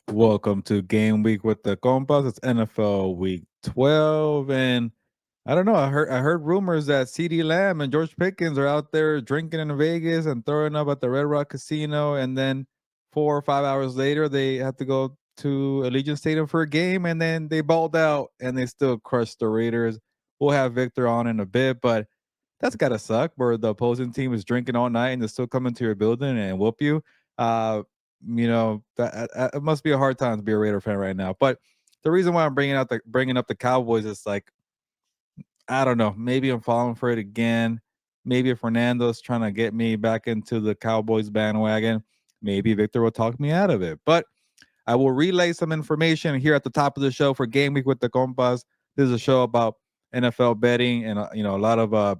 Welcome to Game Week with the Compas. It's NFL Week 12, and I don't know. I heard rumors that C.D. Lamb and George Pickens are out there drinking in Vegas and throwing up at the Red Rock Casino, and then 4 or 5 hours later they have to go to Allegiant Stadium for a game, and then they balled out and they still crushed the Raiders. We'll have Victor on in a bit, but that's gotta suck where the opposing team is drinking all night and they still come into your building and whoop you. Uh, that it must be a hard time to be a Raider fan right now. But the reason why I'm bringing up the Cowboys is like I don't know. Maybe I'm falling for it again. Maybe if Fernando's trying to get me back into the Cowboys bandwagon, maybe Victor will talk me out of it. But I will relay some information here at the top of the show for Game Week with the Compas. This is a show about NFL betting and a lot of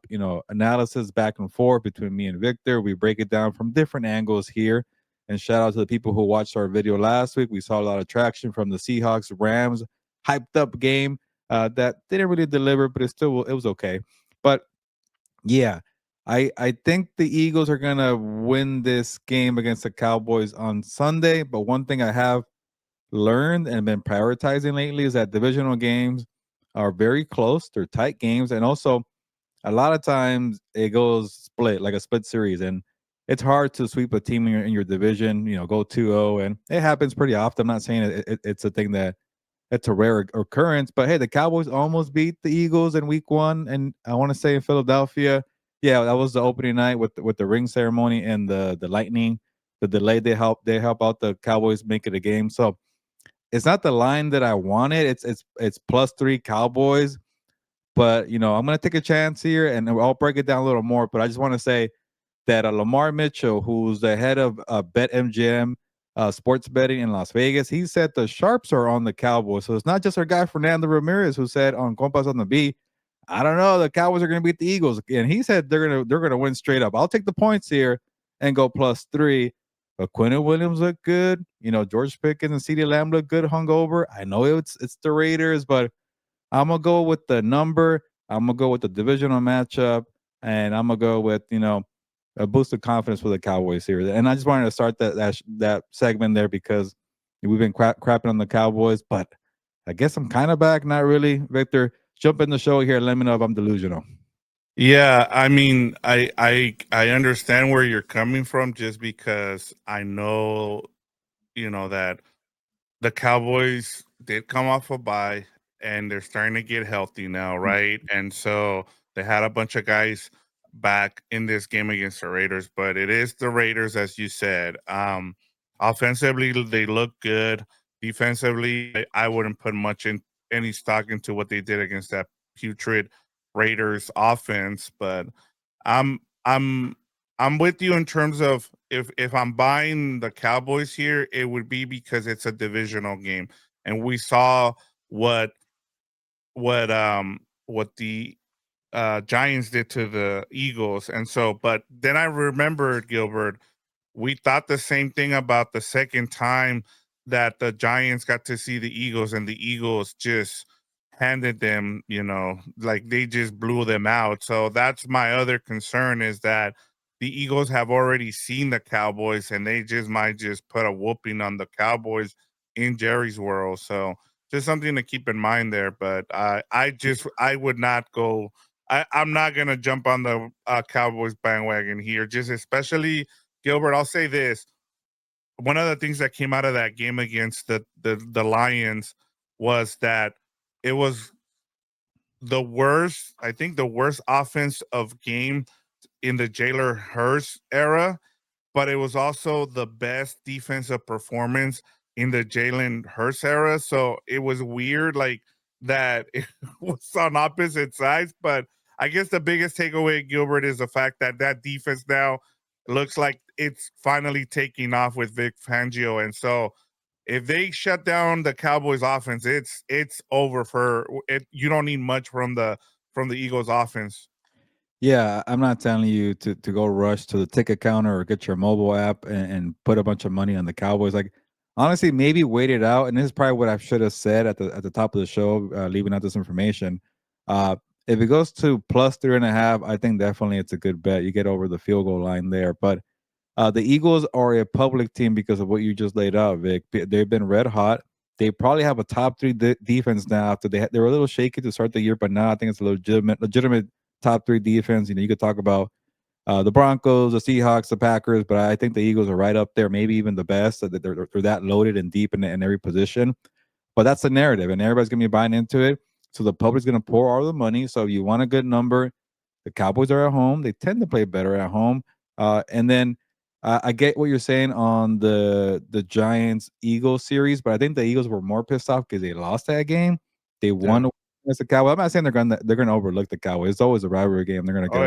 analysis back and forth between me and Victor. We break it down from different angles here. And shout out to the people who watched our video last week. We saw a lot of traction from the Seahawks Rams hyped up game that didn't really deliver, but it was okay. But yeah, I think the Eagles are gonna win this game against the Cowboys on Sunday. But one thing I have learned and been prioritizing lately is that divisional games are very close. They're tight games, and also a lot of times it goes split, like a split series, and it's hard to sweep a team in your division. Go 2-0, and it happens pretty often. I'm not saying it's a thing that it's a rare occurrence, but hey, the Cowboys almost beat the Eagles in Week 1, and I want to say in Philadelphia, yeah, that was the opening night with the ring ceremony and the lightning, the delay. They help out the Cowboys make it a game. So it's not the line that I wanted. It's +3 Cowboys, but I'm gonna take a chance here, and I'll break it down a little more. But I just want to say that Lamar Mitchell, who's the head of BetMGM sports betting in Las Vegas, he said the sharps are on the Cowboys. So it's not just our guy Fernando Ramirez who said on Compas on the B, I don't know, the Cowboys are going to beat the Eagles, and he said they're gonna win straight up. I'll take the points here and go +3. But Quentin Williams looked good. George Pickens and CeeDee Lamb look good hungover. I know it's the Raiders, but I'm gonna go with the number. I'm gonna go with the divisional matchup, and I'm gonna go with a boost of confidence for the Cowboys here. And I just wanted to start that segment there because we've been crapping on the Cowboys, but I guess I'm kind of back. Not really, Victor. Jump in the show here. Let me know if I'm delusional. Yeah, I mean, I understand where you're coming from just because I know, that the Cowboys did come off a bye and they're starting to get healthy now, right? And so they had a bunch of guys back in this game against the Raiders, but it is the Raiders, as you said. Offensively, they look good. Defensively, I wouldn't put much in any stock into what they did against that putrid Raiders offense, but I'm I'm I'm with you in terms of if I'm buying the Cowboys here, it would be because it's a divisional game, and we saw what what the Giants did to the Eagles, and so. But then I remembered, Gilbert, we thought the same thing about the second time that the Giants got to see the Eagles, and the Eagles just handed them, like they just blew them out. So that's my other concern is that the Eagles have already seen the Cowboys and they just might just put a whooping on the Cowboys in Jerry's world. So just something to keep in mind there. But I would not go. I'm not gonna jump on the Cowboys bandwagon here, just especially Gilbert. I'll say this: one of the things that came out of that game against the Lions was that it was the worst, I think the worst offense of game in the Jalen Hurts era, but it was also the best defensive performance in the Jalen Hurts era. So it was weird, like that it was on opposite sides. But I guess the biggest takeaway, Gilbert, is the fact that that defense now looks like it's finally taking off with Vic Fangio, and so if they shut down the Cowboys offense, it's over for it. You don't need much from the Eagles offense. Yeah, I'm not telling you to go rush to the ticket counter or get your mobile app and put a bunch of money on the Cowboys. Like honestly, maybe wait it out. And this is probably what I should have said at the top of the show, leaving out this information. Uh, if it goes to +3.5, I think definitely it's a good bet. You get over the field goal line there, but The Eagles are a public team because of what you just laid out, Vic. They've been red hot. They probably have a top three defense now. After they were a little shaky to start the year, but now I think it's a legitimate top three defense. You could talk about the Broncos, the Seahawks, the Packers, but I think the Eagles are right up there, maybe even the best. That they're that loaded and deep in every position. But that's the narrative, and everybody's gonna be buying into it. So the public's gonna pour all the money. So if you want a good number, the Cowboys are at home. They tend to play better at home. And then I get what you're saying on the Giants Eagles series, but I think the Eagles were more pissed off because they lost that game. They Yeah. won against the Cowboys. I'm not saying they're gonna overlook the Cowboys. It's always a rivalry game. They're gonna Oh get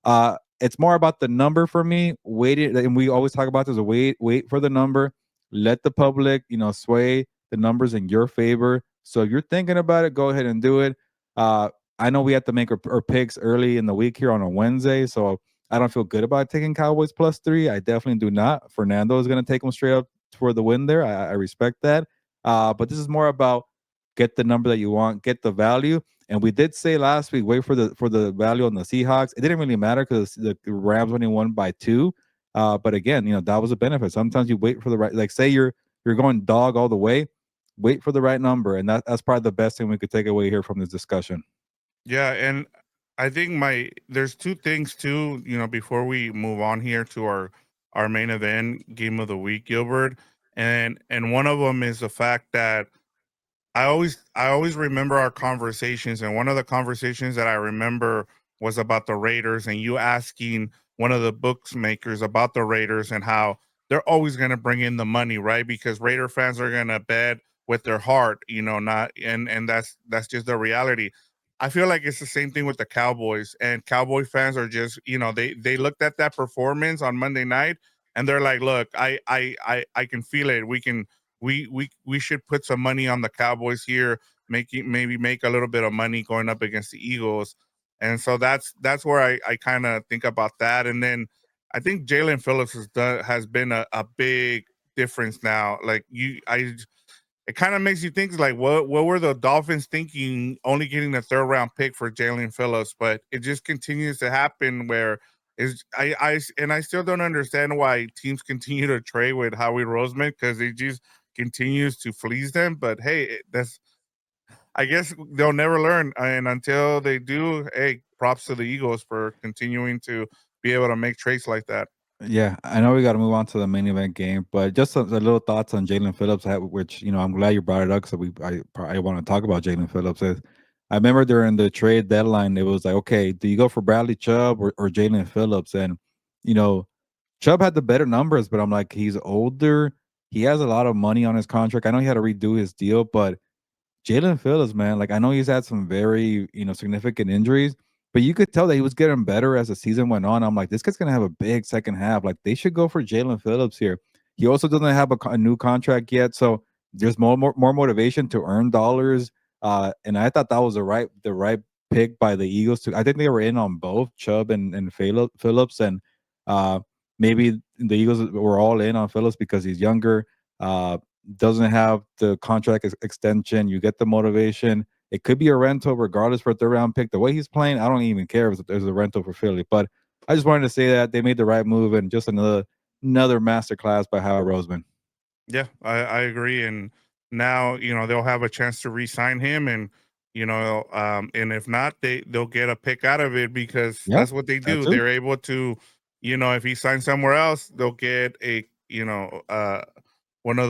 yeah. over. It's more about the number for me. Wait it, and we always talk about this. Wait for the number. Let the public, sway the numbers in your favor. So if you're thinking about it, go ahead and do it. Uh, I know we have to make our picks early in the week here on a Wednesday, so I don't feel good about taking Cowboys +3. I definitely do not. Fernando is going to take them straight up for the win there. I respect that. But this is more about get the number that you want, get the value. And we did say last week, wait for the value on the Seahawks. It didn't really matter because the Rams only won by 2. But again, that was a benefit. Sometimes you wait for the right, like say you're going dog all the way, wait for the right number, and that's probably the best thing we could take away here from this discussion. Yeah, and I think there's two things too, before we move on here to our main event game of the week, Gilbert. And one of them is the fact that I always remember our conversations, and one of the conversations that I remember was about the Raiders, and you asking one of the bookmakers about the Raiders and how they're always going to bring in the money, right? Because Raider fans are going to bet with their heart, not and that's just the reality. I feel like it's the same thing with the Cowboys, and Cowboy fans are just, they looked at that performance on Monday night and they're like, look, I can feel it. We should put some money on the Cowboys here, maybe make a little bit of money going up against the Eagles. And so that's where I kind of think about that. And then I think Jalen Phillips has been a big difference now. Like it kind of makes you think like what were the Dolphins thinking only getting the third round pick for Jalen Phillips, but it just continues to happen where is I still don't understand why teams continue to trade with Howie Roseman because it just continues to fleece them. But hey, that's I guess they'll never learn, and until they do, hey, props to the Eagles for continuing to be able to make trades like that. Yeah, I know we got to move on to the main event game, but just some little thoughts on Jalen Phillips, which I'm glad you brought it up because I want to talk about Jalen Phillips. I remember during the trade deadline, it was like, okay, do you go for Bradley Chubb or Jalen Phillips? And you know, Chubb had the better numbers, but I'm like, he's older, he has a lot of money on his contract. I know he had to redo his deal, but Jalen Phillips, man, like I know he's had some very, significant injuries, but you could tell that he was getting better as the season went on. I'm like, this guy's gonna have a big second half. Like they should go for Jalen Phillips here. He also doesn't have a new contract yet, so there's more motivation to earn dollars. And I thought that was the right pick by the Eagles. Too, I think they were in on both Chubb and Phillips, and uh, maybe the Eagles were all in on Phillips because he's younger. Doesn't have the contract extension. You get the motivation. It could be a rental regardless for a third round pick. The way he's playing, I don't even care if there's a rental for Philly. But I just wanted to say that they made the right move and just another masterclass by Howard Roseman. Yeah, I agree. And now, they'll have a chance to re-sign him and if not, they'll get a pick out of it because Yeah, that's what they that do. too. They're able to, if he signs somewhere else, they'll get one of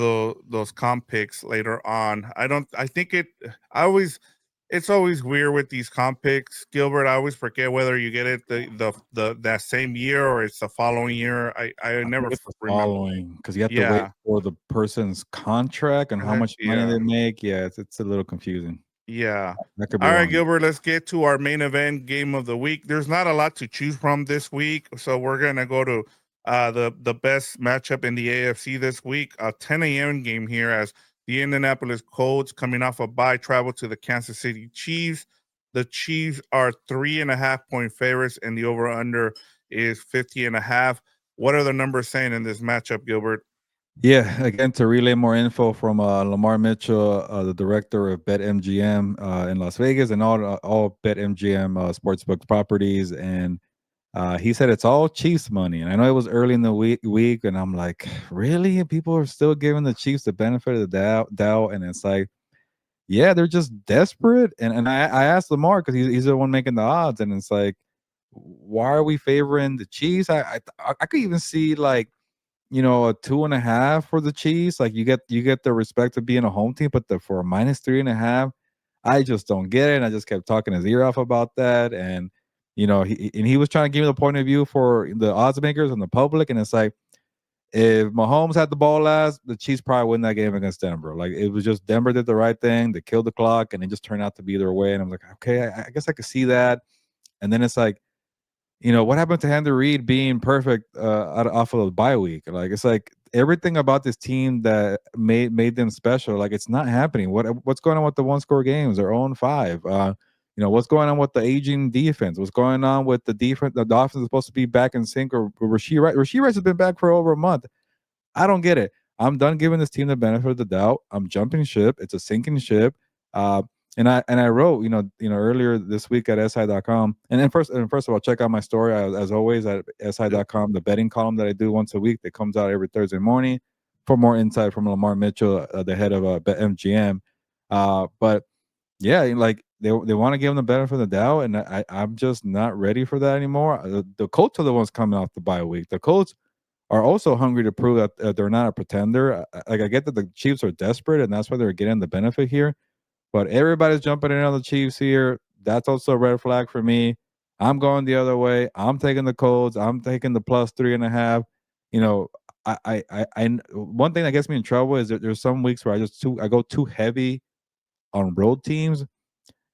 those comp picks later on. I think I always it's always weird with these comp picks, Gilbert. I always forget whether you get it the that same year or it's the following year. I I never think it's the remember. following because you have to wait Yeah. for the person's contract and how much money Yeah. they make. Yeah, it's a little confusing. Yeah. I could be All right, wrong. Gilbert, let's get to our main event game of the week. There's not a lot to choose from this week, so we're going to go to the best matchup in the AFC this week, a 10 a.m. game here as the Indianapolis Colts coming off a bye travel to the Kansas City Chiefs. The Chiefs are 3.5 point favorites and the over under is 50.5. What are the numbers saying in this matchup, Gilbert? Yeah, again, to relay more info from Lamar Mitchell, the director of BetMGM in Las Vegas, and all BetMGM sportsbook properties. And He said it's all Chiefs money, and I know it was early in the week, and I'm like, really? People are still giving the Chiefs the benefit of the doubt, and it's like, yeah, they're just desperate. And I asked Lamar because he's the one making the odds, and it's like, why are we favoring the Chiefs? I could even see like, a 2.5 for the Chiefs. Like you get the respect of being a home team, but for a -3.5, I just don't get it. And I just kept talking his ear off about that. And he was trying to give me the point of view for the odds makers and the public. And it's like, if Mahomes had the ball last, the Chiefs probably win that game against Denver. Like it was just Denver did the right thing. They killed the clock, and it just turned out to be their way. And I'm like, okay, I guess I could see that. And then it's like, what happened to Andy Reid being perfect off of the bye week? Like it's like everything about this team that made them special. Like it's not happening. What's going on with the one score games? They're 0-5. What's going on with the aging defense? What's going on with the defense? The offense is supposed to be back in sync. Or Rasheed Rice? Rasheed Rice has been back for over a month. I don't get it. I'm done giving this team the benefit of the doubt. I'm jumping ship. It's a sinking ship. Uh, and I wrote, earlier this week at SI.com. And first of all, check out my story as always at SI.com, the betting column that I do once a week that comes out every Thursday morning for more insight from Lamar Mitchell, the head of MGM. But yeah, like they want to give him the benefit of the doubt, and I'm just not ready for that anymore. The Colts are the ones coming off the bye week. The Colts are also hungry to prove that they're not a pretender. Like I get that the Chiefs are desperate, and that's why they're getting the benefit here. But everybody's jumping in on the Chiefs here. That's also a red flag for me. I'm going the other way. I'm taking the Colts. I'm taking the +3.5. You know, one thing that gets me in trouble is that there's some weeks where I go too heavy on road teams,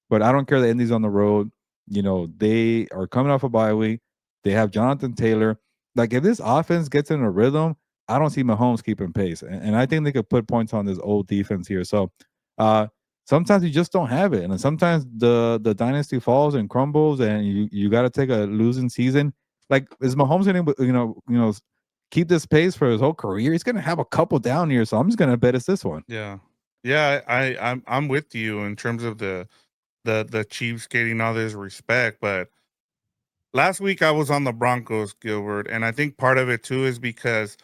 but I don't care that Indy's on the road. They are coming off a bye week. They have Jonathan Taylor. Like, if this offense gets in a rhythm, I don't see Mahomes keeping pace. And I think they could put points on this old defense here. So uh, sometimes you just don't have it. And then sometimes the dynasty falls and crumbles, and you got to take a losing season. Like, is Mahomes going to, keep this pace for his whole career? He's going to have a couple down years. So I'm just going to bet it's this one. Yeah. Yeah, I'm with you in terms of the Chiefs getting all this respect, but last week I was on the Broncos, Gilbert, and I think part of it too is because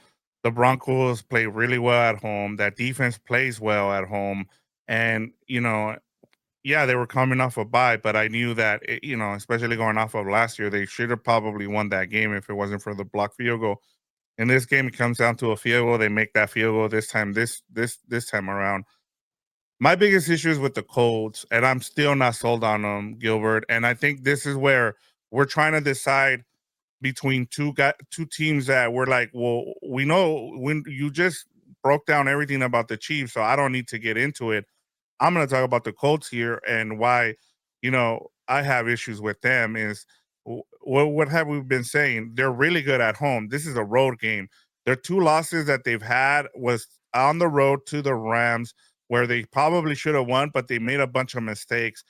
the Broncos play really well at home. That defense plays well at home, and yeah, they were coming off a bye, but I knew that especially going off of last year, they should have probably won that game if it wasn't for the block field goal. In this game, it comes down to a field goal. They make that field goal this time. This time around. My biggest issue is with the Colts, and I'm still not sold on them, Gilbert. And I think this is where we're trying to decide between two teams that we're like, well, we know when you just broke down everything about the Chiefs, so I don't need to get into it. I'm going to talk about the Colts here and why, I have issues with them is what have we been saying? They're really good at home. This is a road game. Their two losses that they've had was on the road to the Rams, where they probably should have won, but they made a bunch of mistakes.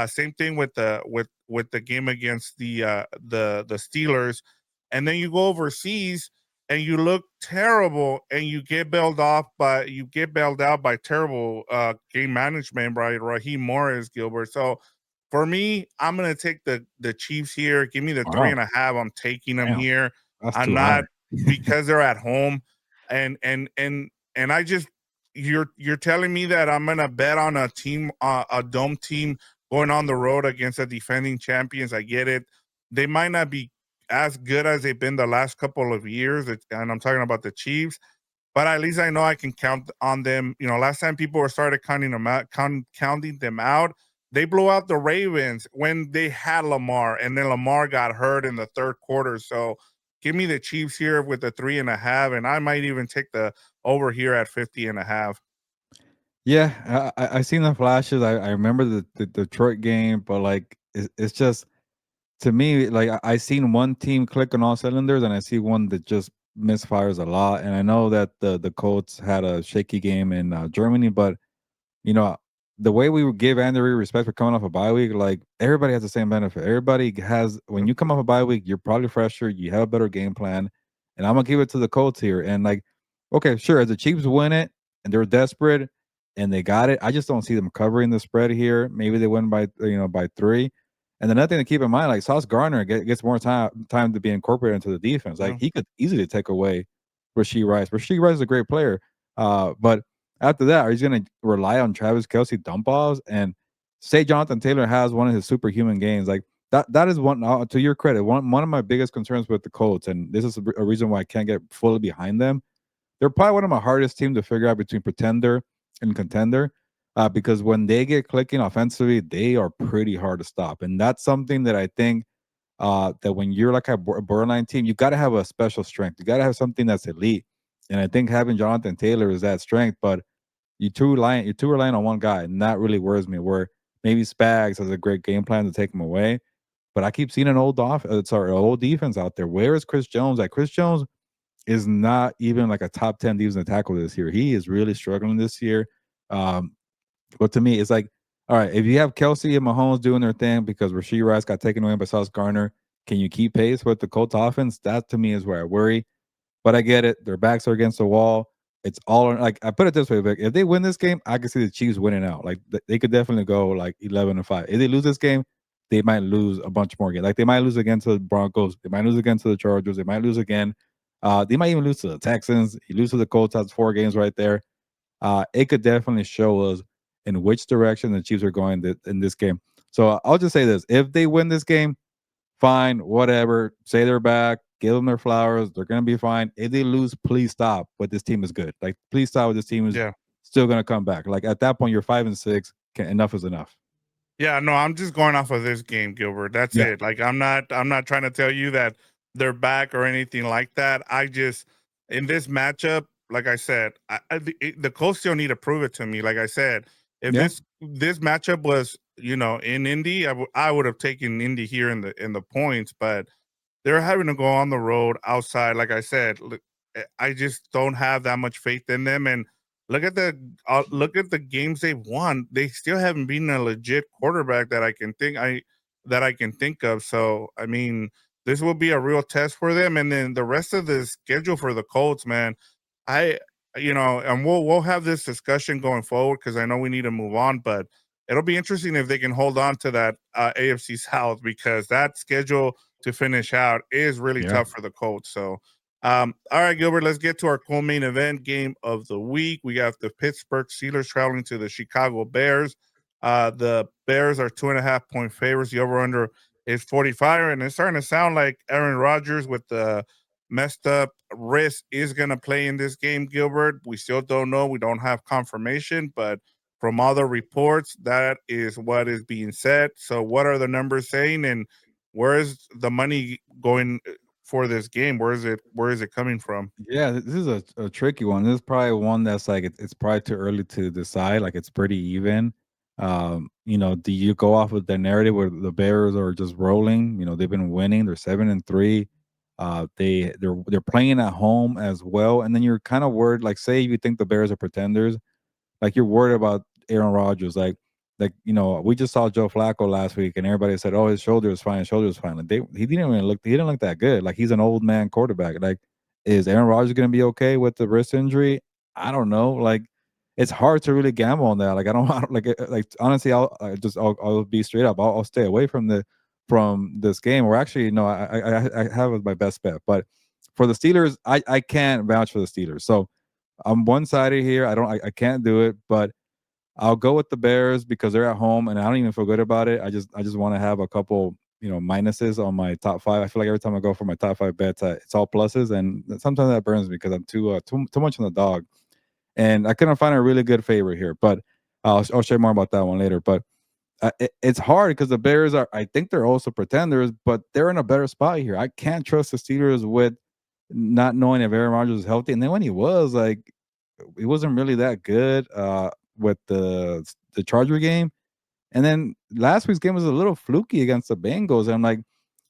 Same thing with the game against the Steelers, and then you go overseas and you look terrible and you get bailed out by terrible game management by Raheem Morris, Gilbert. So for me, I'm gonna take the Chiefs here. Give me the three Wow. and a half. I'm taking them Damn. here. That's I'm too high. not because they're at home, and I just you're telling me that I'm gonna bet on a team, a dome team going on the road against the defending champions. I get it. They might not be as good as they've been the last couple of years, and I'm talking about the Chiefs. But at least I know I can count on them. Last time people were started counting them out, counting them out, they blew out the Ravens when they had Lamar, and then Lamar got hurt in the third quarter. So give me the Chiefs here with the 3.5, and I might even take the over here at 50.5. Yeah, I seen the flashes. I remember the Detroit game, but like it's just to me like I seen one team click on all cylinders, and I see one that just misfires a lot. And I know that the Colts had a shaky game in Germany, but you know, the way we would give Andy Reid respect for coming off a bye week, like everybody has the same benefit. Everybody has when you come off a bye week, you're probably fresher, you have a better game plan. And I'm gonna give it to the Colts here. And like, okay, sure, as the Chiefs win it and they're desperate and they got it, I just don't see them covering the spread here. Maybe they win by by 3. And another thing to keep in mind, like Sauce Gardner gets more time to be incorporated into the defense. Like Yeah. he could easily take away Rasheed Rice. Rasheed Rice is a great player, but after that, are you going to rely on Travis Kelsey dump balls and say Jonathan Taylor has one of his superhuman games? Like that is one to your credit. One of my biggest concerns with the Colts, and this is a reason why I can't get fully behind them. They're probably one of my hardest teams to figure out between pretender and contender, because when they get clicking offensively, they are pretty hard to stop, and that's something that I think that when you're like a borderline team, you got to have a special strength. You got to have something that's elite, and I think having Jonathan Taylor is that strength. But you're too reliant on one guy, and that really worries me. Where maybe Spags has a great game plan to take him away, but I keep seeing an old defense out there. Where is Chris Jones? Like Chris Jones is not even like a top 10 defensive tackle this year. He is really struggling this year. Um, but to me, it's like, all right, if you have Kelsey and Mahomes doing their thing because Rasheed Rice got taken away by Sauce Garner, can you keep pace with the Colts offense? That to me is where I worry. But I get it. Their backs are against the wall. It's all like I put it this way, Vic. If they win this game, I can see the Chiefs winning out. Like they could definitely go like 11-5. If they lose this game, they might lose a bunch more games. Like they might lose against the Broncos. They might lose against the Chargers. They might lose again. They might even lose to the Texans. You lose to the Colts. That's 4 games right there. It could definitely show us in which direction the Chiefs are going in this game. So I'll just say this: if they win this game, fine, whatever. Say they're back, give them their flowers. They're gonna be fine. If they lose, please stop. But this team is good. Like, please stop. This team is Yeah. still gonna come back. Like at that point, you're 5-6. Enough is enough. Yeah, no, I'm just going off of this game, Gilbert. That's Yeah, it. Like I'm not trying to tell you that they're back or anything like that. I just in this matchup, like I said, the Colts still need to prove it to me. Like I said, if yeah, this matchup was, in Indy, I would have taken Indy here in the points, but they're having to go on the road outside. Like I said, I just don't have that much faith in them. And look at the games they've won. They still haven't been a legit quarterback that I can think of. So I mean, this will be a real test for them. And then the rest of the schedule for the Colts, man, I and we'll have this discussion going forward because I know we need to move on, but it'll be interesting if they can hold on to that AFC South because that schedule to finish out is really yeah. tough for the Colts. So, all right, Gilbert, let's get to our co-main event game of the week. We got the Pittsburgh Steelers traveling to the Chicago Bears. The Bears are 2.5 point favorites. The over/under is 45, and it's starting to sound like Aaron Rodgers with the messed up wrist is going to play in this game. Gilbert, we still don't know. We don't have confirmation, but from other reports, that is what is being said. So, what are the numbers saying, and where is the money going for this game? Where is it coming from? Yeah, this is a tricky one. This is probably one that's like it's probably too early to decide. Like it's pretty even. Do you go off with the narrative where the Bears are just rolling? They've been winning. They're 7-3. They're playing at home as well. And then you're kind of worried. Like, say you think the Bears are pretenders, like you're worried about Aaron Rodgers. We just saw Joe Flacco last week, and everybody said, "Oh, his shoulder is fine. His shoulder is fine." Like he didn't look that good. Like he's an old man quarterback. Like, is Aaron Rodgers going to be okay with the wrist injury? I don't know. Like, it's hard to really gamble on that. Like, I don't like honestly. I'll be straight up. I'll stay away from this game. Or actually, no, I have my best bet, but for the Steelers, I can't vouch for the Steelers. So I'm one-sided here. I can't do it, but I'll go with the Bears because they're at home and I don't even feel good about it. I just want to have a couple, minuses on my top 5. I feel like every time I go for my top 5 bets, it's all pluses, and sometimes that burns me because I'm too much on the dog. And I couldn't find a really good favorite here, but I'll share more about that one later. But it's hard because the Bears I think they're also pretenders, but they're in a better spot here. I can't trust the Steelers with not knowing if Aaron Rodgers is healthy. And then when he was, like, he wasn't really that good with the Charger game. And then last week's game was a little fluky against the Bengals. And I'm like,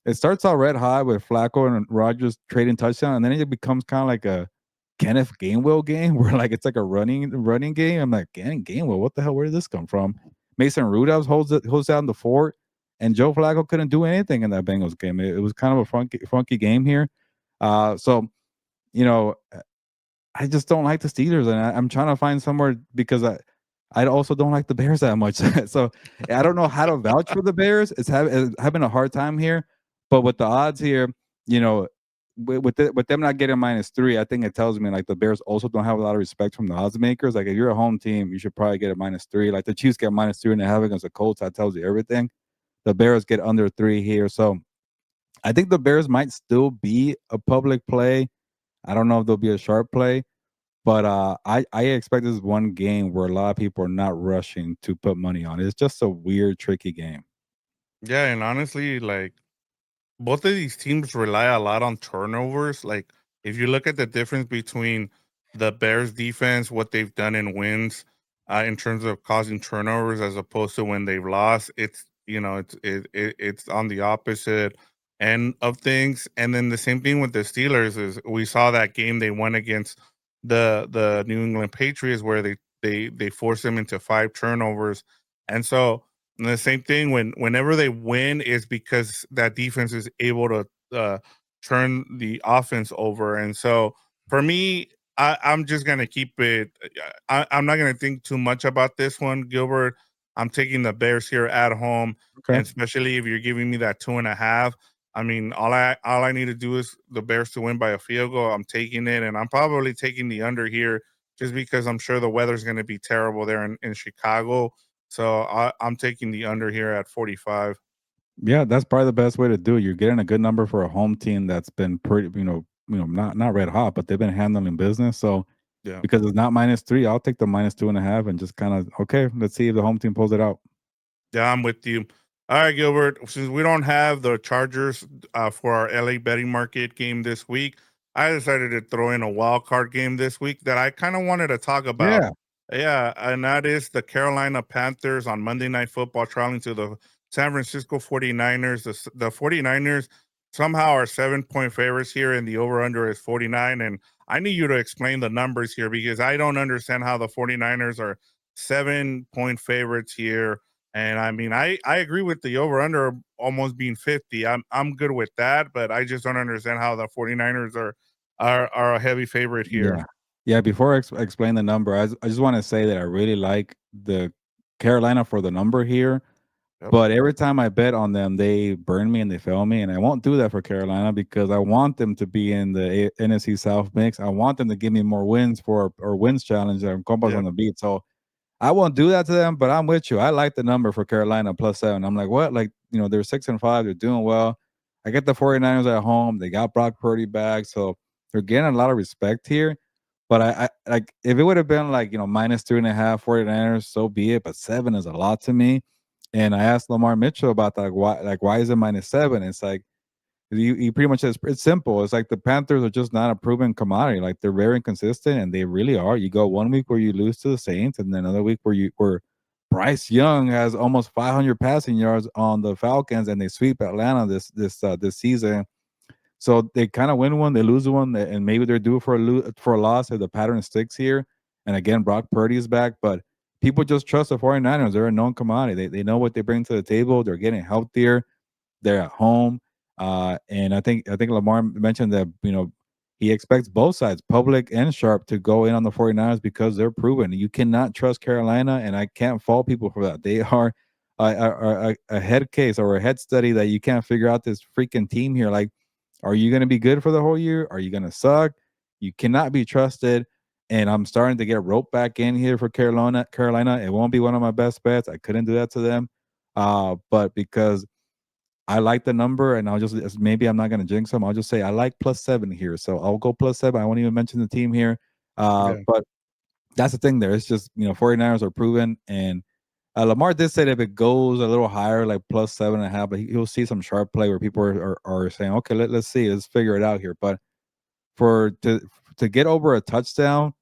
it starts out red hot with Flacco and Rodgers trading touchdown, and then it becomes kind of like a Kenneth Gainwell game where like it's like a running game. I'm like, Gainwell, what the hell? Where did this come from? Mason Rudolph holds down the fort, and Joe Flacco couldn't do anything in that Bengals game. It was kind of a funky game here. So you know, I just don't like the Steelers, and I'm trying to find somewhere because I also don't like the Bears that much. So I don't know how to vouch for the Bears. It's having a hard time here. But with the odds here, you know, with them not getting -3, I think it tells me like the Bears also don't have a lot of respect from the odds makers. Like if you're a home team, you should probably get a -3. Like the Chiefs get -3.5 against the Colts. That tells you everything. The Bears get under 3 here. So I think the Bears might still be a public play. I don't know if they'll be a sharp play. But I expect this one game where a lot of people are not rushing to put money on it. It's just a weird, tricky game. Yeah, and honestly, like both of these teams rely a lot on turnovers. Like if you look at the difference between the Bears defense, what they've done in wins, in terms of causing turnovers as opposed to when they've lost, it's it's on the opposite end of things. And then the same thing with the Steelers is we saw that game they won against the New England Patriots where they forced them into 5 turnovers. And so and the same thing whenever they win is because that defense is able to turn the offense over. And so for me, I'm just gonna keep it. I'm not gonna think too much about this one, Gilbert. I'm taking the Bears here at home, Okay. and especially if you're giving me that 2.5. I mean, all I need to do is the Bears to win by a field goal. I'm taking it, and I'm probably taking the under here just because I'm sure the weather's going to be terrible there in Chicago. So I'm taking the under here at 45. Yeah, that's probably the best way to do it. You're getting a good number for a home team that's been pretty, not red hot, but they've been handling business. So Yeah. because it's not -3, I'll take the -2.5 and just kind of okay. Let's see if the home team pulls it out. Yeah, I'm with you. All right, Gilbert. Since we don't have the Chargers for our LA betting market game this week, I decided to throw in a wild card game this week that I kind of wanted to talk about. Yeah, Yeah, and that is the Carolina Panthers on Monday Night Football traveling to the San Francisco 49ers. The 49ers somehow are 7-point favorites here, and the over under is 49. And I need you to explain the numbers here because I don't understand how the 49ers are 7-point favorites here and I mean, I agree with the over under almost being 50. I'm good with that, but I just don't understand how the 49ers are a heavy favorite here. yeah, yeah. Before I explain the number, I just want to say that I really like the Carolina for the number here. Yep. But every time I bet on them, they burn me and they fail me, and I won't do that for Carolina because I want them to be in the NFC South mix. I want them to give me more wins for or wins challenge and Compas on Yep. the beat. So I won't do that to them, but I'm with you. I like the number for Carolina +7. I'm like, what? Like, they're 6-5, they're doing well. I get the 49ers at home. They got Brock Purdy back, so they're getting a lot of respect here. But I like if it would have been like, -2.5 49ers, so be it. But 7 is a lot to me. And I asked Lamar Mitchell about that, why is it -7? It's like he pretty much says it's simple. It's like the Panthers are just not a proven commodity. Like they're very inconsistent, and they really are. You go one week where you lose to the Saints, and then another week where Bryce Young has almost 500 passing yards on the Falcons, and they sweep Atlanta this season. So they kind of win one, they lose one, and maybe they're due for a loss if the pattern sticks here. And again, Brock Purdy is back, but people just trust the 49ers. They're a known commodity. They know what they bring to the table. They're getting healthier. They're at home. And I think Lamar mentioned that, he expects both sides, public and sharp, to go in on the 49ers because they're proven. You cannot trust Carolina, and I can't fault people for that. They are a head case or a head study that you can't figure out this freaking team here. Like, are you going to be good for the whole year? Are you going to suck? You cannot be trusted. And I'm starting to get roped back in here for Carolina. Carolina, it won't be one of my best bets. I couldn't do that to them, but because I like the number, and maybe I'm not going to jinx them. I'll just say I like +7 here, so I'll go +7. I won't even mention the team here, Yeah. but that's the thing. There, it's just 49ers are proven, and Lamar did say that if it goes a little higher, like +7.5, but he'll see some sharp play where people are saying, okay, let's see, let's figure it out here. But for to get over a touchdown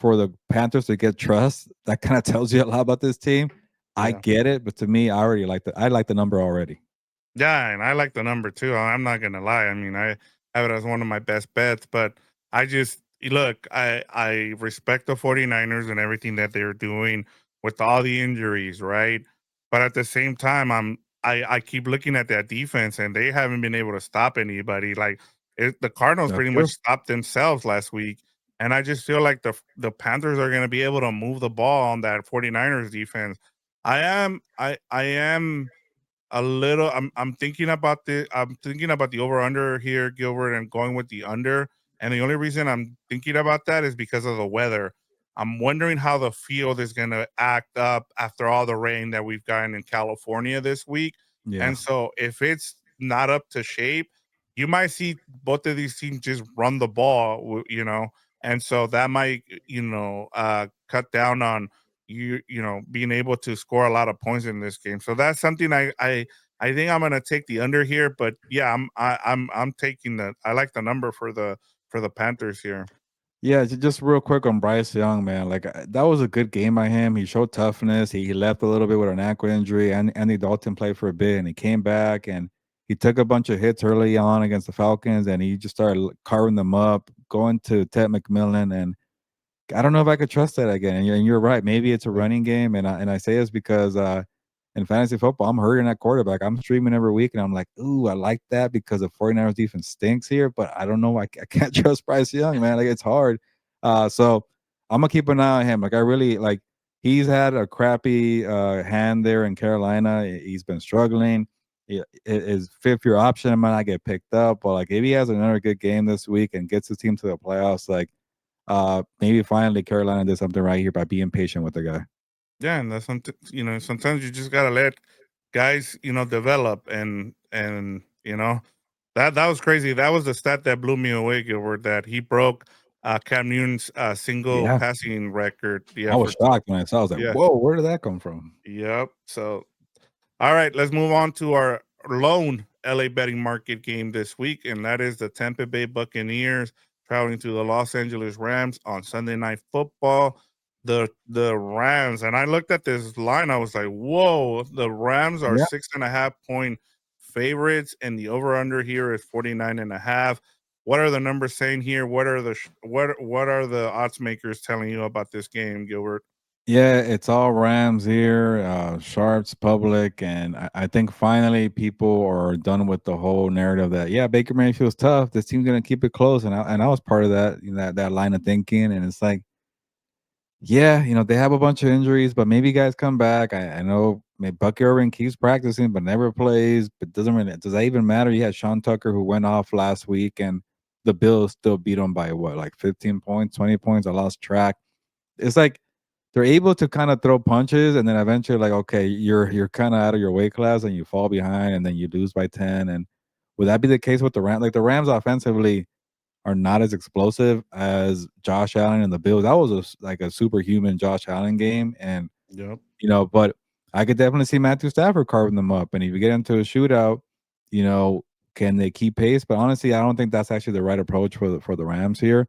for the Panthers to get trust, that kind of tells you a lot about this team. I Yeah. get it, but to me, I like the number already. Yeah, and I like the number too. I'm not gonna lie. I mean, I have it as one of my best bets, but I just look, I respect the 49ers and everything that they're doing with all the injuries, right? But at the same time, I keep looking at that defense and they haven't been able to stop anybody. Like the Cardinals That's pretty much true. stopped themselves last week. and I just feel like the Panthers are going to be able to move the ball on that 49ers defense. I am a little. I'm thinking about the over under here, Gilbert, and going with the under. And the only reason I'm thinking about that is because of the weather. I'm wondering how the field is going to act up after all the rain that we've gotten in California this week. Yeah. And so if it's not up to shape, you might see both of these teams just run the ball. And so that might, cut down on being able to score a lot of points in this game. So that's something I think I'm gonna take the under here, but yeah, I'm taking the. I like the number for the Panthers here. Yeah, just real quick on Bryce Young, man. Like that was a good game by him. He showed toughness. He left a little bit with an ankle injury, and Andy Dalton played for a bit, and he came back and he took a bunch of hits early on against the Falcons, and he just started carving them up, going to Ted McMillan, and I don't know if I could trust that again. And you're right. Maybe it's a running game, and I say this because in fantasy football, I'm hurting at quarterback. I'm streaming every week, and I'm like, ooh, I like that because the 49ers defense stinks here, but I don't know. I can't trust Bryce Young, man. Like it's hard. So I'm gonna keep an eye on him. Like I really like. He's had a crappy hand there in Carolina. He's been struggling. His fifth year option might not get picked up, but like if he has another good game this week and gets his team to the playoffs, like maybe finally Carolina did something right here by being patient with the guy. Yeah, and that's something. Sometimes you just gotta let guys, develop, and that was crazy. That was the stat that blew me away, Gilbert. That he broke Cam Newton's single Yeah, passing record. Yeah, I was for shocked when I saw. I was like, yeah, "Whoa, where did that come from?" yep. So all right, let's move on to our lone LA betting market game this week, and that is the Tampa Bay Buccaneers traveling to the Los Angeles Rams on Sunday Night Football. The Rams, and I looked at this line, I was like, "Whoa!" The Rams are Yeah, 6.5 point favorites, and the over under here is 49.5. What are the numbers saying here? What are the odds makers telling you about this game, Gilbert? yeah, it's all Rams here, sharps, public, and I think finally people are done with the whole narrative that yeah, Baker Mayfield's tough. This team's gonna keep it close, and I was part of that that line of thinking, and it's like yeah, they have a bunch of injuries, but maybe guys come back. I know Bucky Irving keeps practicing, but never plays. But does that even matter? You had Sean Tucker who went off last week, and the Bills still beat them by what, like 15 points, 20 points. I lost track. It's like they're able to kind of throw punches, and then eventually, like, okay, you're kind of out of your weight class, and you fall behind, and then you lose by 10. And would that be the case with the Rams? Like the Rams offensively are not as explosive as Josh Allen and the Bills. That was like a superhuman Josh Allen game, and Yep. but I could definitely see Matthew Stafford carving them up. And if you get into a shootout, you know, can they keep pace? But honestly, I don't think that's actually the right approach for the Rams here.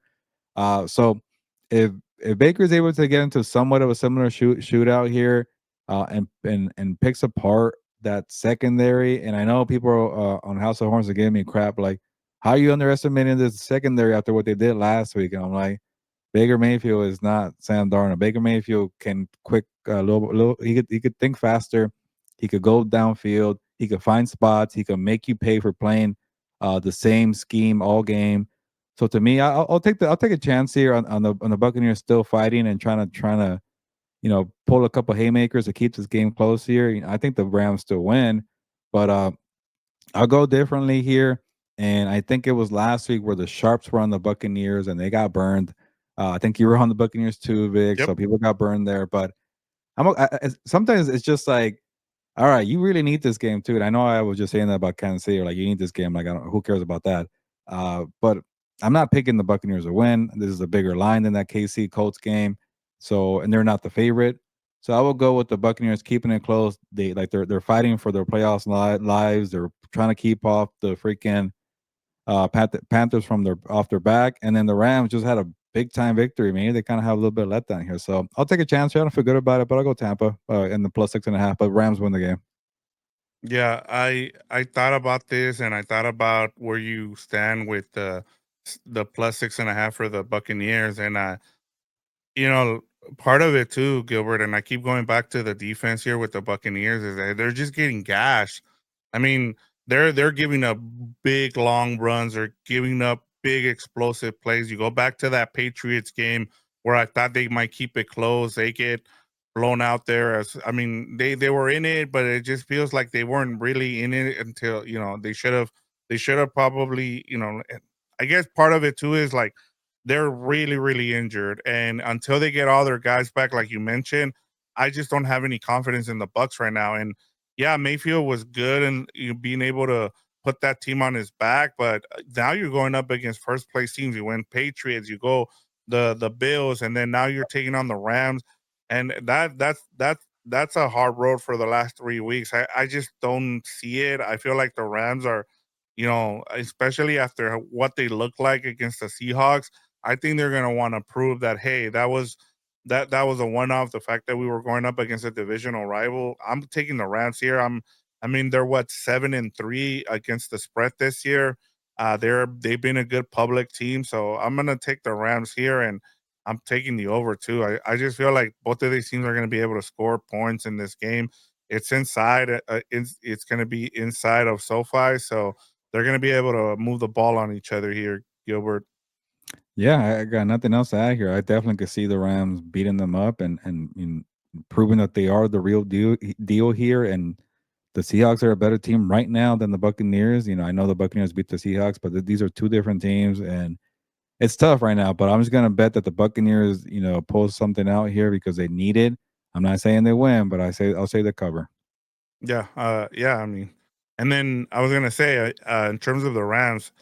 So if Baker's able to get into somewhat of a similar shootout here, and picks apart that secondary, and I know people on House of Horns are giving me crap like, how are you underestimating this secondary after what they did last week? And I'm like, Baker Mayfield is not Sam Darnold. Baker Mayfield can quick little. He could think faster. He could go downfield. He could find spots. He could make you pay for playing the same scheme all game. So to me, I'll take a chance here on the Buccaneers still fighting and trying to pull a couple haymakers to keep this game close here. I think the Rams still win, but I'll go differently here. And I think it was last week where the Sharps were on the Buccaneers and they got burned. I think you were on the Buccaneers too, Vic. Yep. So people got burned there. But sometimes it's just like, all right, you really need this game too. And I know I was just saying that about Kansas City, or like you need this game. Like, who cares about that? But I'm not picking the Buccaneers to win. This is a bigger line than that KC Colts game. So, and they're not the favorite. So I will go with the Buccaneers keeping it close. They're fighting for their playoffs lives. They're trying to keep off the freaking Panthers from their off their back, and then the Rams just had a big time victory. Maybe they kind of have a little bit of letdown here, so I'll take a chance here. I don't feel good about it, but I'll go Tampa in the plus 6.5. But Rams win the game. Yeah, I thought about this, and I thought about where you stand with the plus 6.5 for the Buccaneers, and you know, part of it too, Gilbert, and I keep going back to the defense here with the Buccaneers is that they're just getting gashed. I mean, they're giving up big long runs, they're giving up big explosive plays. You go back to that Patriots game where I thought they might keep it close. They get blown out there. As I mean, they were in it, but it just feels like they weren't really in it until they should have probably I guess part of it too is like they're really injured, and until they get all their guys back, like you mentioned, I just don't have any confidence in the Bucks right now. And yeah, Mayfield was good, and you being able to put that team on his back, but now you're going up against first place teams. You win Patriots, you go the Bills, and then now you're taking on the Rams, and that's a hard road for the last 3 weeks. I just don't see it. I feel like the Rams are, especially after what they look like against the Seahawks. I think they're gonna want to prove that hey, that was a one off. The fact that we were going up against a divisional rival. I'm taking the Rams here. I mean, they're what 7-3 against the spread this year. They've been a good public team, so I'm gonna take the Rams here, and I'm taking the over too. I just feel like both of these teams are gonna be able to score points in this game. It's inside. It's gonna be inside of SoFi, so they're gonna be able to move the ball on each other here, Gilbert. Yeah, I got nothing else to add here. I definitely could see the Rams beating them up and proving that they are the real deal here. And the Seahawks are a better team right now than the Buccaneers. I know the Buccaneers beat the Seahawks, but these are two different teams, and it's tough right now. But I'm just gonna bet that the Buccaneers, pull something out here because they need it. I'm not saying they win, but I'll say the cover. Yeah, yeah. I mean, and then I was gonna say, in terms of the Rams,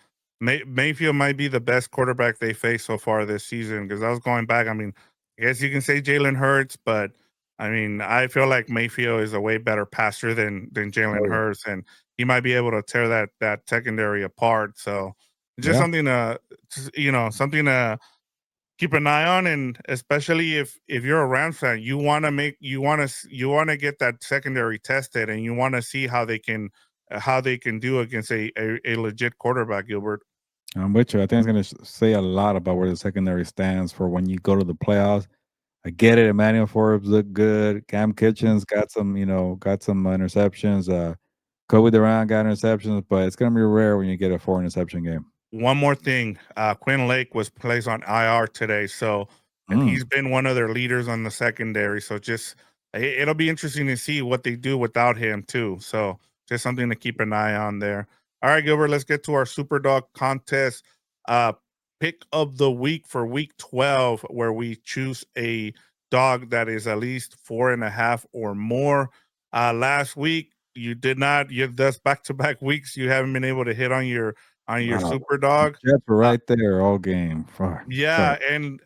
Mayfield might be the best quarterback they faced so far this season. Because I was going back. I mean, I guess you can say Jalen Hurts, but I mean, I feel like Mayfield is a way better passer than Oh Jalen yeah. Hurts, and he might be able to tear that secondary apart. So just Yeah. something to, something to keep an eye on, and especially if you're a Rams fan, you want to get that secondary tested, and you want to see how they can do against a legit quarterback, Gilbert. I'm with you. I think it's going to say a lot about where the secondary stands for when you go to the playoffs. I get it. Emmanuel Forbes looked good. Cam Kitchens got some interceptions. Kobe Durant got interceptions, but it's going to be rare when you get a 4 interception game. One more thing, Quinn Lake was placed on IR today, so and Mm. he's been one of their leaders on the secondary. So just it'll be interesting to see what they do without him too. So just something to keep an eye on there. All right, Gilbert, let's get to our Super Dog contest. Uh, Pick of the week for week 12, where we choose a dog that is at least 4.5 or more. Last week you did not. You Thus back to back weeks you haven't been able to hit on your Wow. super The dog. Jets were Uh, right there all game. Fuck. Sorry. yeah, and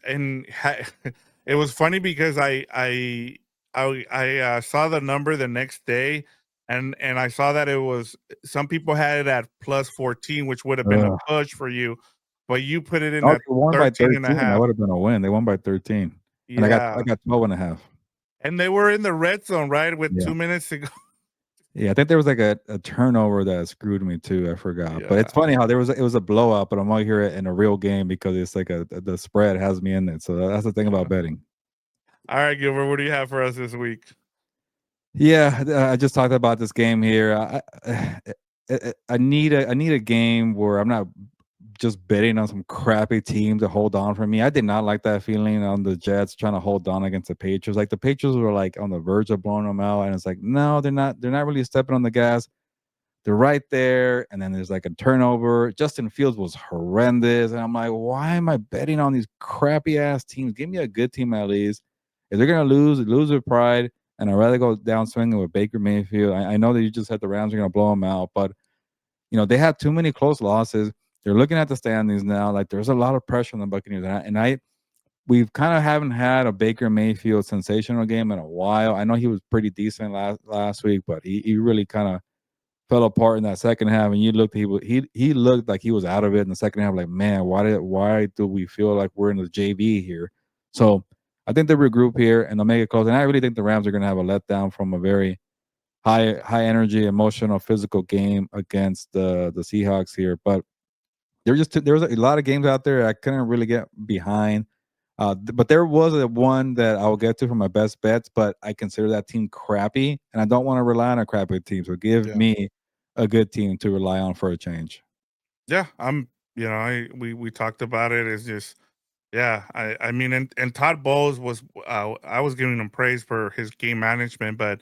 it was funny because I saw the number the next day, and I saw that it was some people had it at plus 14, which would have been a Ugh. push for you, but you put it in Oh, at they won by 13 and a 13. That half. would have been a win. They won by 13. And I Yeah, got 12 and a half. and they were in the red zone right with Yeah. 2 minutes to go. Yeah, I think there was like a turnover that screwed me too. I forgot. But it's Yeah. funny how it was a blowout, but I'm out here in a real game because it's like the spread has me in it. So that's the thing about Yeah. betting. All right, Gilbert, what do you have for us this week? Yeah, I just talked about this game here. I need a game where I'm not just betting on some crappy team to hold on for me. I did not like that feeling on the Jets trying to hold on against the Patriots. Like the Patriots were like on the verge of blowing them out, and it's like no, they're not. They're not really stepping on the gas. They're right there, and then there's like a turnover. Justin Fields was horrendous, and I'm like, why am I betting on these crappy ass teams? Give me a good team at least. If they're gonna lose with pride, and I'd rather go down swinging with Baker Mayfield. I know that you just said the Rams are gonna blow them out, but they have too many close losses. They're looking at the standings now. Like there's a lot of pressure on the Buccaneers, and we've kind of haven't had a Baker Mayfield sensational game in a while. I know he was pretty decent last week, but he really kind of fell apart in that second half, and you looked he looked like he was out of it in the second half. Like, man, why do we feel like we're in the JV here? So I think they regroup here and they'll make it close. And I really think the Rams are going to have a letdown from a very high energy, emotional, physical game against the Seahawks here. But there was a lot of games out there I couldn't really get behind. But there was a one that I'll get to for my best bets, but I consider that team crappy, and I don't want to rely on a crappy team. So give Yeah. me a good team to rely on for a change. Yeah, I'm we talked about it. It's just yeah. I mean, and Todd Bowles was I was giving him praise for his game management, but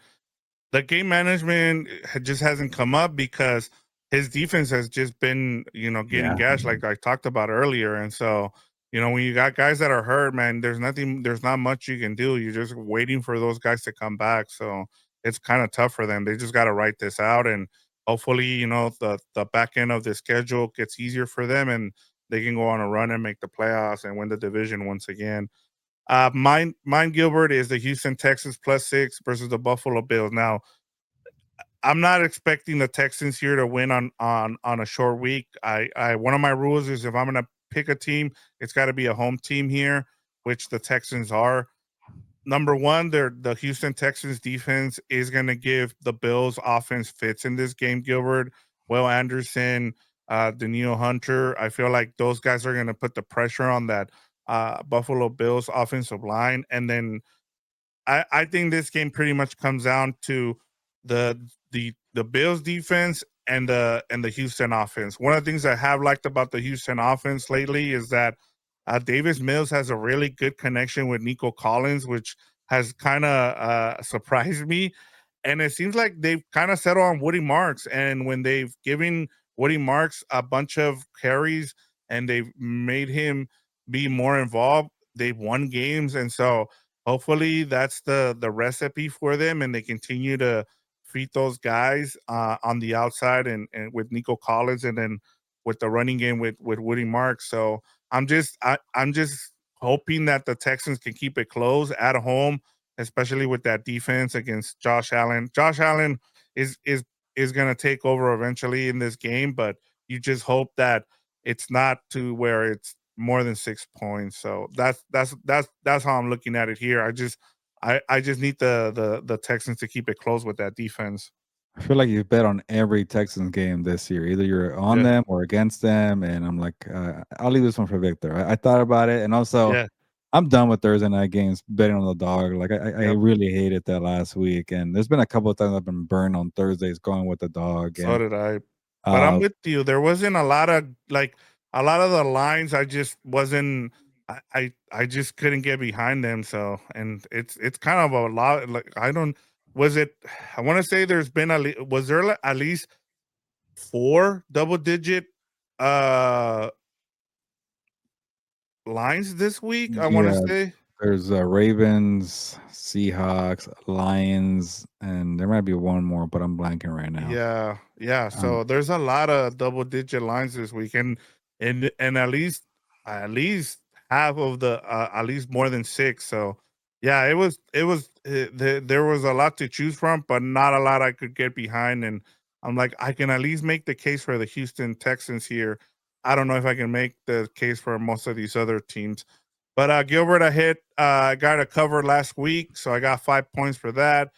the game management just hasn't come up because his defense has just been, getting Yeah. gashed like I talked about earlier. And so, when you got guys that are hurt, man, there's not much you can do. You're just waiting for those guys to come back. So it's kind of tough for them. They just got to write this out, and hopefully, the back end of the schedule gets easier for them, and they can go on a run and make the playoffs and win the division once again. Mine, Gilbert, is the Houston Texans +6 versus the Buffalo Bills. Now, I'm not expecting the Texans here to win on a short week. I one of my rules is if I'm gonna pick a team, it's got to be a home team here, which the Texans are. Number one, the Houston Texans defense is gonna give the Bills offense fits in this game. Gilbert, Will Anderson, Daniil Hunter. I feel like those guys are gonna put the pressure on that Buffalo Bills offensive line, and then I think this game pretty much comes down to the the Bills defense and the Houston offense. One of the things I have liked about the Houston offense lately is that Davis Mills has a really good connection with Nico Collins, which has kind of surprised me. And it seems like they've kind of settled on Woody Marks. And when they've given Woody Marks a bunch of carries and they've made him be more involved, they've won games. And so hopefully that's the recipe for them, and they continue to feed those guys on the outside and with Nico Collins, and then with the running game with Woody Marks. So I'm just hoping that the Texans can keep it close at home, especially with that defense against Josh Allen. Josh Allen is is is going to take over eventually in this game, but you just hope that it's not to where it's more than 6 points. So that's how I'm looking at it here. I just need the Texans to keep it close with that defense. I feel like you've bet on every Texans game this year. Either you're on Yeah, them or against them, and I'm like, I'll leave this one for Victor. I thought about it, and also yeah, I'm done with Thursday night games betting on the dog. Like I yep. really hated that last week, and there's been a couple of times I've been burned on Thursdays going with the dog, So and did I. But I'm uh, with you. There wasn't a lot of the lines. I just wasn't. I just couldn't get behind them. So and it's kind of a lot. Like I don't. Was it? I want to say there's been was there at least four double digit uh lines this week, I want to yeah, say. there's Ravens, Seahawks, Lions, and there might be one more, but I'm blanking right now. Yeah, yeah. Um, So there's a lot of double digit lines this weekend, and at least half of the at least more than six. So yeah, there was a lot to choose from, but not a lot I could get behind. And I'm like, I can at least make the case for the Houston Texans here. I don't know if I can make the case for most of these other teams. But Gilbert, I got a cover last week, so I got 5 points for that.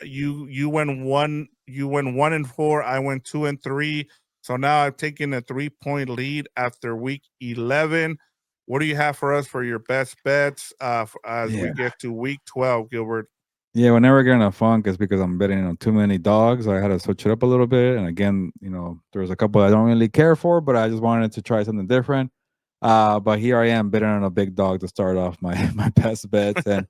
You went 1-4. I went 2-3. So now I've taken a 3 point lead after week 11. What do you have for us for your best bets as we yeah. get to week 12, Gilbert? Yeah, whenever I get in a funk, it's because I'm betting on too many dogs. I had to switch it up a little bit. And again, there's a couple I don't really care for, but I just wanted to try something different. But here I am betting on a big dog to start off my my best bets. And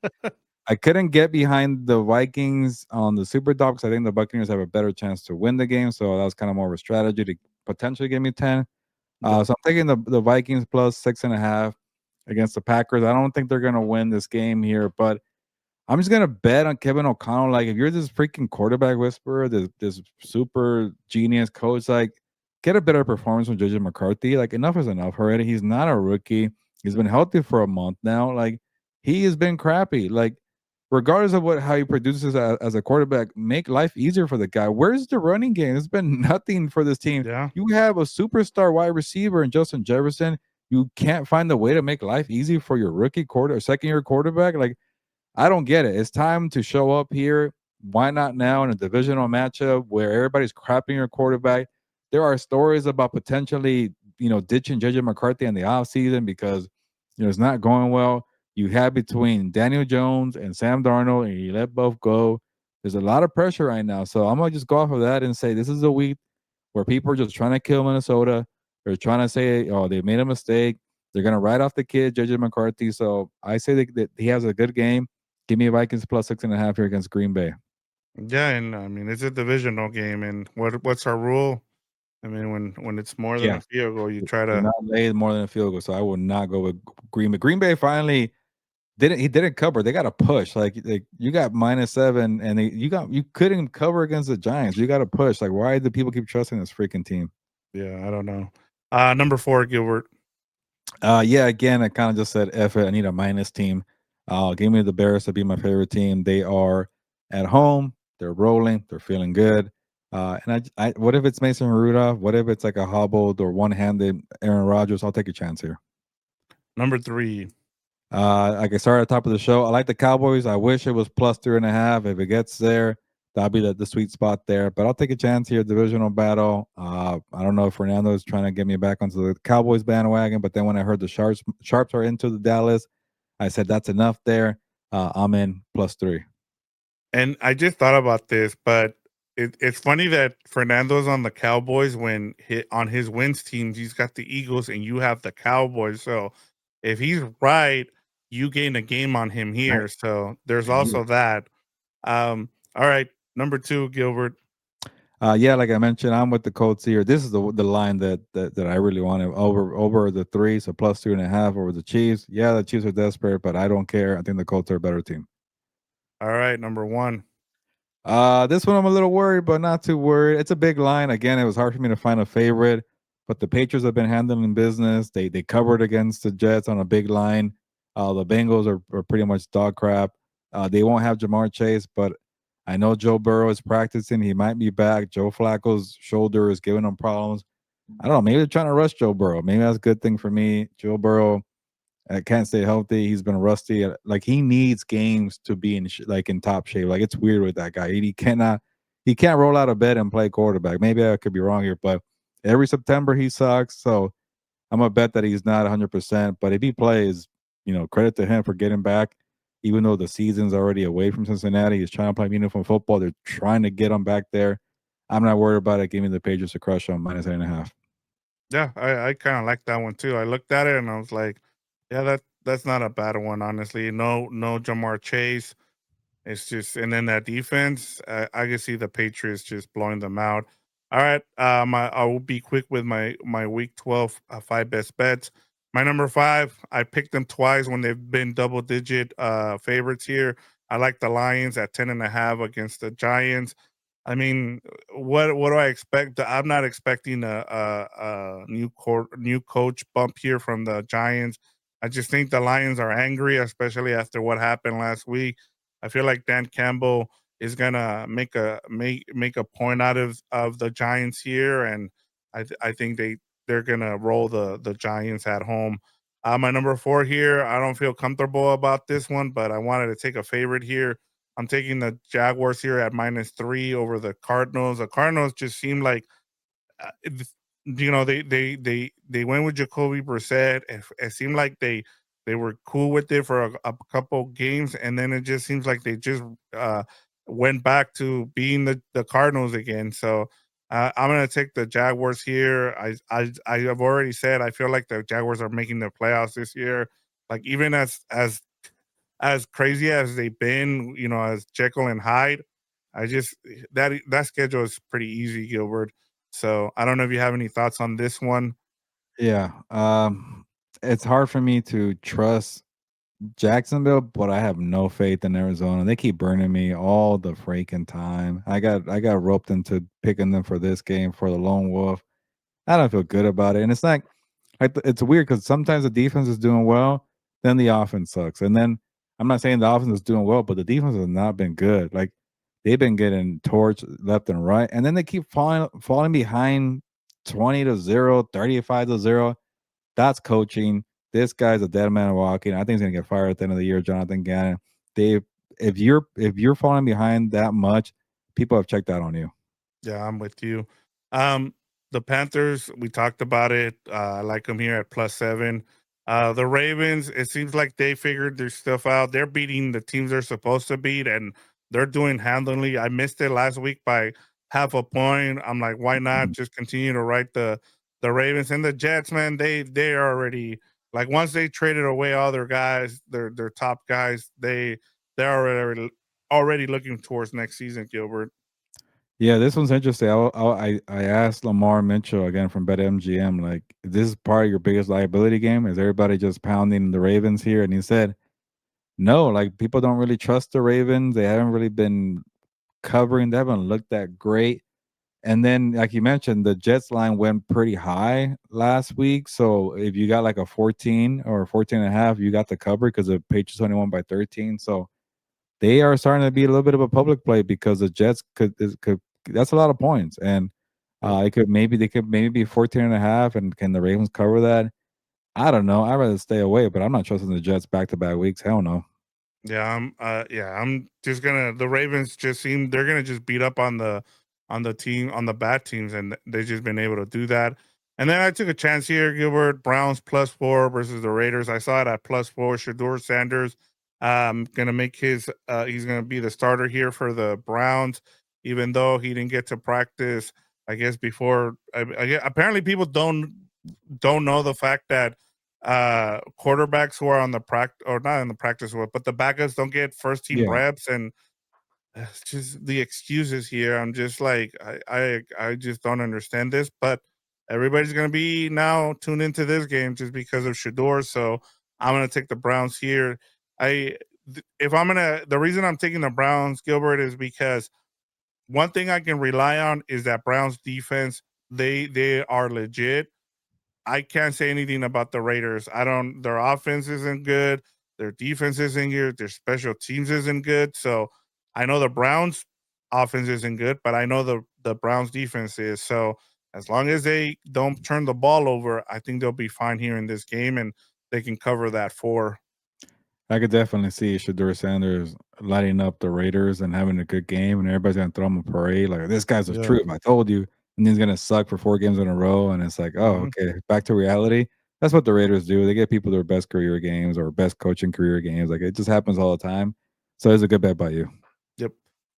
I couldn't get behind the Vikings on the super dog because I think the Buccaneers have a better chance to win the game. So that was kind of more of a strategy to potentially give me 10. Yep. So I'm taking the Vikings plus 6.5 against the Packers. I don't think they're gonna win this game here, but I'm just gonna bet on Kevin O'Connell. Like, if you're this freaking quarterback whisperer, this super genius coach, like, get a better performance from JJ McCarthy. Like, enough is enough already. He's not a rookie. He's been healthy for a month now. Like, he has been crappy. Like, regardless of how he produces as a quarterback, make life easier for the guy. Where's the running game? There's been nothing for this team. Yeah. You have a superstar wide receiver in Justin Jefferson. You can't find a way to make life easy for your rookie quarter or second year quarterback. Like, I don't get it. It's time to show up here. Why not now in a divisional matchup where everybody's crapping your quarterback? There are stories about potentially, ditching JJ McCarthy in the offseason because, it's not going well. You have between Daniel Jones and Sam Darnold, and you let both go. There's a lot of pressure right now. So I'm going to just go off of that and say this is a week where people are just trying to kill Minnesota. They're trying to say, oh, they made a mistake. They're gonna write off the kid, JJ McCarthy. So I say that he has a good game. Give me Vikings plus 6.5 here against Green Bay. Yeah, and I mean it's a divisional game, and what's our rule? I mean, when it's more than Yeah, a field goal, you try do to. not lay more than a field goal. So I will not go with Green Bay. Green Bay finally didn't cover. They got to push. Like you got -7, and you couldn't cover against the Giants. You got to push. Like why do people keep trusting this freaking team? Yeah, I don't know. Number 4, Gilbert. Yeah, again, I kind of just said F it. I need a minus team. Give me the Bears to be my favorite team. They are at home. They're rolling. They're feeling good. And what if it's Mason Rudolph? What if it's like a hobbled or one-handed Aaron Rodgers? I'll take a chance here. Number 3. Like I started at the top of the show, I like the Cowboys. I wish it was plus 3.5. If it gets there, that'll be the sweet spot there. But I'll take a chance here. Divisional battle. I don't know if Fernando is trying to get me back onto the Cowboys bandwagon, but then when I heard the Sharps are into the Dallas, I said that's enough there. I'm in plus 3. And I just thought about this, but it's funny that Fernando's on the Cowboys when on his wins teams, he's got the Eagles and you have the Cowboys. So if he's right, you gain a game on him here. Nice. So there's Yeah. also that. All right, number 2, Gilbert. Yeah, like I mentioned, I'm with the Colts here. This is the line that I really wanted over the 3, so plus 2.5 over the Chiefs. Yeah, the Chiefs are desperate, but I don't care. I think the Colts are a better team. All right, number 1. This one I'm a little worried, but not too worried. It's a big line. Again, it was hard for me to find a favorite, but the Patriots have been handling business. They covered against the Jets on a big line. The Bengals are pretty much dog crap. They won't have Jamar Chase, but I know Joe Burrow is practicing. He might be back. Joe Flacco's shoulder is giving him problems. I don't know. Maybe they're trying to rush Joe Burrow. Maybe that's a good thing for me. Joe Burrow can't stay healthy. He's been rusty. Like he needs games to be in top shape. Like it's weird with that guy. He can't roll out of bed and play quarterback. Maybe I could be wrong here, but every September he sucks. So I'm gonna bet that he's not 100%. But if he plays, credit to him for getting back. Even though the season's already away from Cincinnati, he's trying to play meaningful football. They're trying to get him back there. I'm not worried about it. Give me the Patriots to crush on -8.5. Yeah, I kind of like that one too. I looked at it and I was like, yeah, that's not a bad one, honestly. No Jamar Chase. It's just, and then that defense, I can see the Patriots just blowing them out. All right, I will be quick with my Week 12 5 best bets. My number 5, I picked them twice when they've been double digit favorites here. I like the Lions at 10.5 against the Giants. I mean, what do I expect? I'm not expecting a new coach bump here from the Giants. I just think the Lions are angry, especially after what happened last week. I feel like Dan Campbell is gonna make a point out of the Giants here, and I think they're gonna roll the Giants at home. My number 4 here, I don't feel comfortable about this one, but I wanted to take a favorite here. I'm taking the Jaguars here at -3 over the Cardinals. The Cardinals just seem like they went with Jacoby Brissett. It seemed like they were cool with it for a couple games, and then it just seems like they just uh, went back to being the Cardinals again. So I'm gonna take the Jaguars here. I have already said I feel like the Jaguars are making the playoffs this year. Like even as crazy as they've been, as Jekyll and Hyde, I just that schedule is pretty easy, Gilbert. So I don't know if you have any thoughts on this one. Yeah. It's hard for me to trust Jacksonville, but I have no faith in Arizona. They keep burning me all the freaking time. I got roped into picking them for this game for the lone wolf. I don't feel good about it, and it's like it's weird because sometimes the defense is doing well, then the offense sucks, and then I'm not saying the offense is doing well, but the defense has not been good. Like they've been getting torched left and right, and then they keep falling behind 20-0, 35-0. That's coaching. This guy's a dead man walking. I think he's gonna get fired at the end of the year, Jonathan Gannon. They if you're falling behind that much, people have checked out on you. Yeah, I'm with you. Um, the Panthers, we talked about it. I like them here at +7. The Ravens, it seems like they figured their stuff out. They're beating the teams they're supposed to beat, and they're doing handily. I missed it last week by half a point. I'm like, why not just continue to write the Ravens and the Jets, man, they are already like once they traded away all their guys, their top guys, they're already looking towards next season, Gilbert. Yeah, this one's interesting. I asked Lamar Mitchell again from BetMGM, like, "This is part of your biggest liability game? Is everybody just pounding the Ravens here?" And he said, "No, like people don't really trust the Ravens. They haven't really been covering. They haven't looked that great." And then, like you mentioned, the Jets line went pretty high last week. So if you got like a 14 or 14 and a half, you got the cover because the Patriots only won by 13. So they are starting to be a little bit of a public play because the Jets could that's a lot of points. And Yep. it could maybe they could maybe be 14 and a half. And can the Ravens cover that? I don't know. I'd rather stay away, but I'm not trusting the Jets back to back weeks. Hell no. I'm just gonna the Ravens just seem they're gonna just beat up on the team on the bad teams, and they've just been able to do that. And then I took a chance here, Gilbert. Browns +4 versus the Raiders. I saw it at +4. Shador Sanders gonna make his he's gonna be the starter here for the Browns, even though he didn't get to practice, I guess before apparently people don't know the fact that quarterbacks who are on the practice or not in the practice squad, but the backups don't get first team Yeah. reps, and it's just the excuses here. I'm just like I just don't understand this, but everybody's gonna be now tuned into this game just because of Shador. So I'm gonna take the Browns here. I if I'm gonna the reason I'm taking the Browns, Gilbert, is because one thing I can rely on is that Browns defense. They are legit. I can't say anything about the Raiders. I don't. Their offense isn't good. Their defense isn't good. Their special teams isn't good. So I know the Browns' offense isn't good, but I know the Browns' defense is. So as long as they don't turn the ball over, I think they'll be fine here in this game, and they can cover that 4. I could definitely see Shador Sanders lighting up the Raiders and having a good game, and everybody's gonna throw him a parade like this guy's the Yeah. truth. I told you, and he's gonna suck for 4 games in a row, and it's like, oh, Hmm. okay, back to reality. That's what the Raiders do. They get people their best career games or best coaching career games. Like it just happens all the time. So it's a good bet by you. Yep.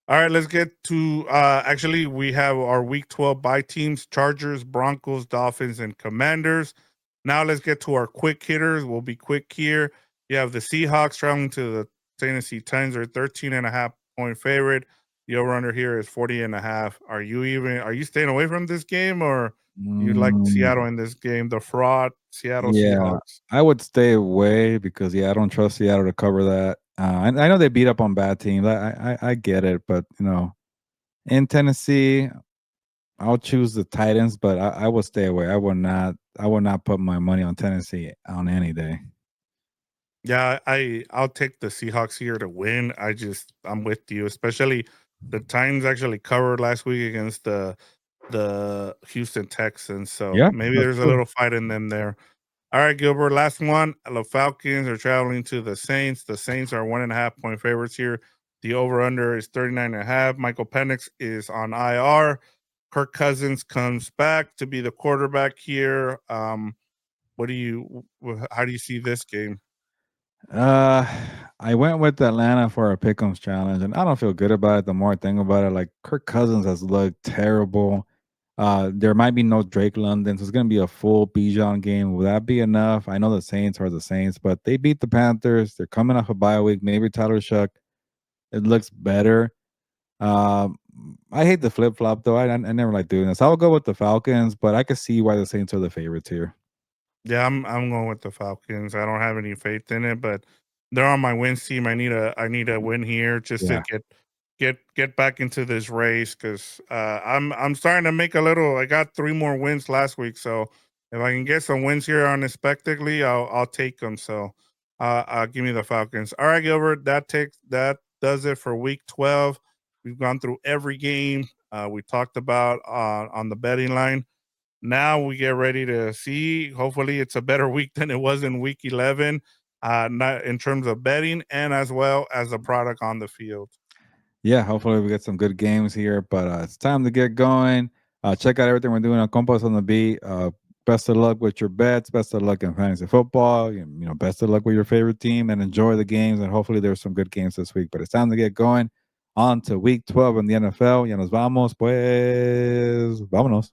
All right, let's get to actually we have our week 12 bye teams: Chargers, Broncos, Dolphins, and Commanders. Now let's get to our quick hitters. We'll be quick here. You have the Seahawks traveling to the Tennessee Titans, are 13.5 point favorite. The over under here is 40.5. Are you staying away from this game, or you like Mm, Seattle in this game? The fraud Seattle yeah, Seahawks. I would stay away because I don't trust Seattle to cover that. I know they beat up on bad teams. I get it, but in Tennessee, I'll choose the Titans, but I will stay away. I would not put my money on Tennessee on any day. Yeah, I'll take the Seahawks here to win. I'm with you, especially the Titans actually covered last week against the Houston Texans. So Yeah, maybe that's there's a true. little fight in them there. All right, Gilbert, last one. The Falcons are traveling to the Saints. The Saints are 1.5 point favorites here. The over-under is 39.5. Michael Penix is on IR. Kirk Cousins comes back to be the quarterback here. How do you see this game? Uh, I went with Atlanta for a pick'ems challenge, and I don't feel good about it. The more I think about it, like Kirk Cousins has looked terrible. There might be no Drake London, so it's gonna be a full Bijan game. Will that be enough? I know the Saints are the Saints, but they beat the Panthers. They're coming off a bye week. Maybe Tyler Shuck. It looks better. Um, I hate the flip flop though. I never like doing this. I'll go with the Falcons, but I can see why the Saints are the favorites here. Yeah, I'm going with the Falcons. I don't have any faith in it, but they're on my wins team. I need a win here just to Yeah. get back into this race because I'm starting to make a little. I got 3 more wins last week, so if I can get some wins here unexpectedly, I'll take them. So give me the Falcons. All right, Gilbert. That does it for week 12. We've gone through every game we talked about on the betting line. Now we get ready to see. Hopefully, it's a better week than it was in week 11, not in terms of betting and as well as the product on the field. Yeah, hopefully we get some good games here, but it's time to get going. Check out everything we're doing on Compas on the Beat. Best of luck with your bets. Best of luck in fantasy football. Best of luck with your favorite team and enjoy the games. And hopefully there's some good games this week. But it's time to get going on to week 12 in the NFL. Ya nos vamos, pues. Vámonos.